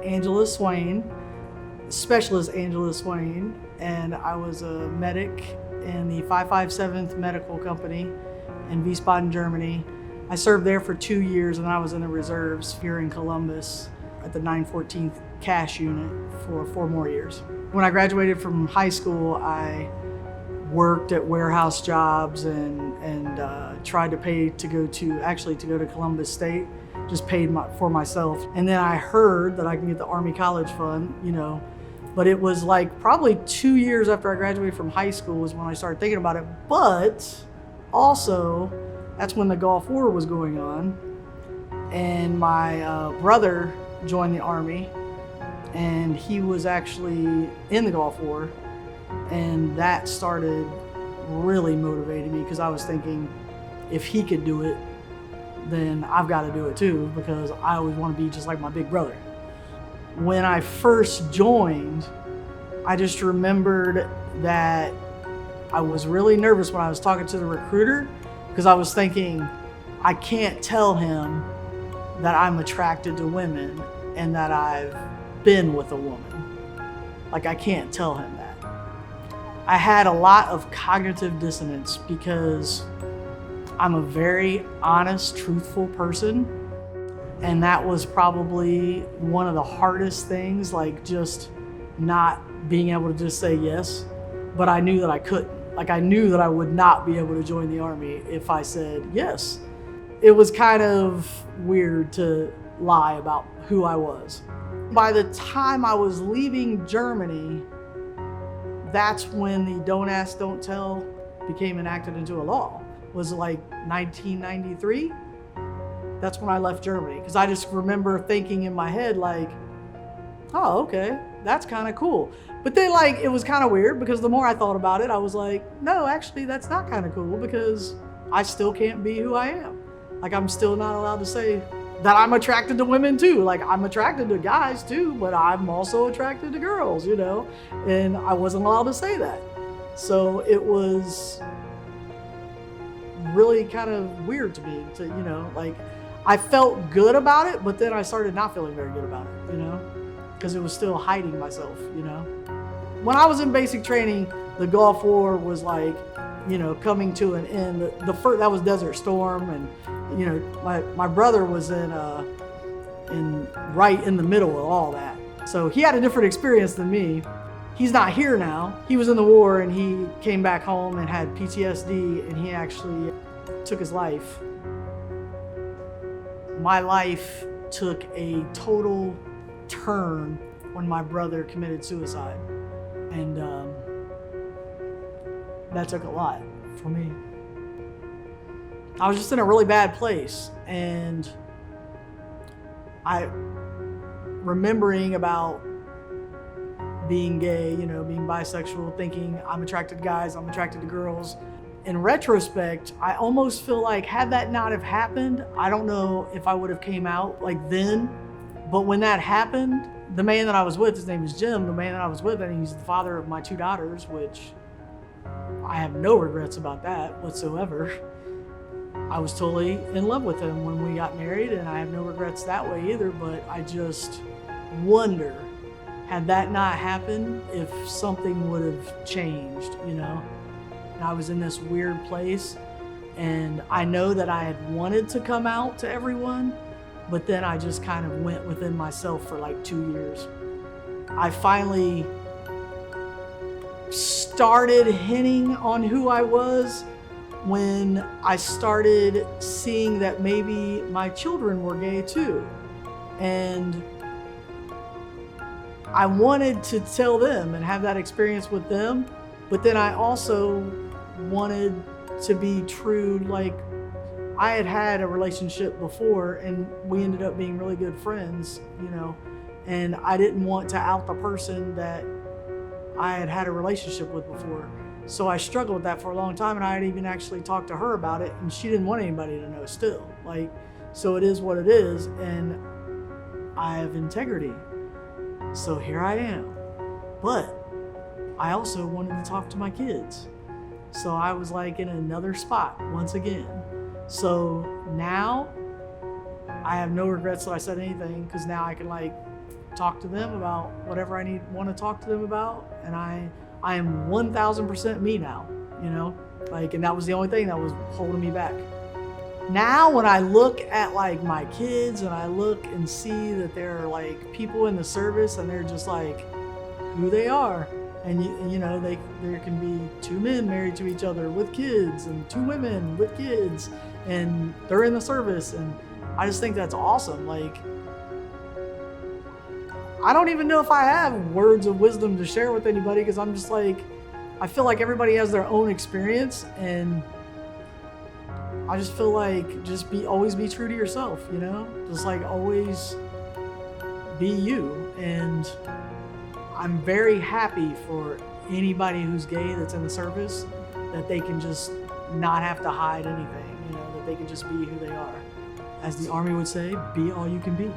Angela SWAIN, Specialist Angela SWAIN, and I was a medic in the 557th Medical Company in Wiesbaden, Germany. I served there for 2 years, and I was in the reserves here in Columbus at the 914th Cash Unit for 4 more years. When I graduated from high school, I worked at warehouse jobs and tried to pay to go to Columbus State, just paid for myself. And then I heard that I can get the Army College Fund, but it was like probably 2 years after I graduated from high school was when I started thinking about it. But also, that's when the Gulf War was going on, and my brother joined the Army, and he was actually in the Gulf War, and that started really motivating me because I was thinking, if he could do it, then I've got to do it too, because I always want to be just like my big brother. When I first joined, I just remembered that I was really nervous when I was talking to the recruiter, because I was thinking, I can't tell him that I'm attracted to women and that I've been with a woman. Like, I can't tell him that. I had a lot of cognitive dissonance because I'm a very honest, truthful person. And that was probably one of the hardest things, like just not being able to just say yes, but I knew that I couldn't. Like, I knew that I would not be able to join the Army if I said yes. It was kind of weird to lie about who I was. By the time I was leaving Germany, that's when the Don't Ask, Don't Tell became enacted into a law. It was like 1993. That's when I left Germany, because I just remember thinking in my head like, oh, okay, that's kind of cool. But then it was kind of weird, because the more I thought about it, I was like, no, actually that's not kind of cool, because I still can't be who I am. Like, I'm still not allowed to say that I'm attracted to women too. Like, I'm attracted to guys too, but I'm also attracted to girls, and I wasn't allowed to say that. So it was really kind of weird to me to, I felt good about it, but then I started not feeling very good about it, because it was still hiding myself, When I was in basic training, the Gulf War was coming to an end. The first, that was Desert Storm, and my brother was right in the middle of all that. So he had a different experience than me. He's not here now. He was in the war, and he came back home and had PTSD, and he actually took his life. My life took a total turn when my brother committed suicide. And that took a lot for me. I was just in a really bad place, and remembering about being gay, being bisexual, thinking I'm attracted to guys, I'm attracted to girls. In retrospect, I almost feel like had that not have happened, I don't know if I would have came out then. But when that happened, the man that I was with, his name is Jim, the man that I was with, and he's the father of my 2 daughters, which I have no regrets about that whatsoever. I was totally in love with him when we got married, and I have no regrets that way either, but I just wonder, had that not happened, if something would have changed, And I was in this weird place, and I know that I had wanted to come out to everyone, but then I just kind of went within myself for 2 years. I finally started hinting on who I was when I started seeing that maybe my children were gay too. And I wanted to tell them and have that experience with them, but then I also wanted to be true. I had a relationship before, and we ended up being really good friends, and I didn't want to out the person that I had a relationship with before. So I struggled with that for a long time, and I had even actually talked to her about it, and she didn't want anybody to know still. So it is what it is, and I have integrity. So here I am. But I also wanted to talk to my kids. So I was in another spot once again. So now I have no regrets that I said anything, because now I can talk to them about whatever I want to talk to them about, and I am 1000% me now, you know, like, and that was the only thing that was holding me back. Now when I look at like my kids and I look and see that there are like people in the service and they're just like who they are, and you know, there can be two men married to each other with kids and two women with kids, and they're in the service, and I just think that's awesome. Like, I don't even know if I have words of wisdom to share with anybody, because I'm just like, I feel like everybody has their own experience, and I just feel like always be true to yourself, you know? Just like always be you. And I'm very happy for anybody who's gay that's in the service, that they can just not have to hide anything, you know, that they can just be who they are. As the Army would say, be all you can be.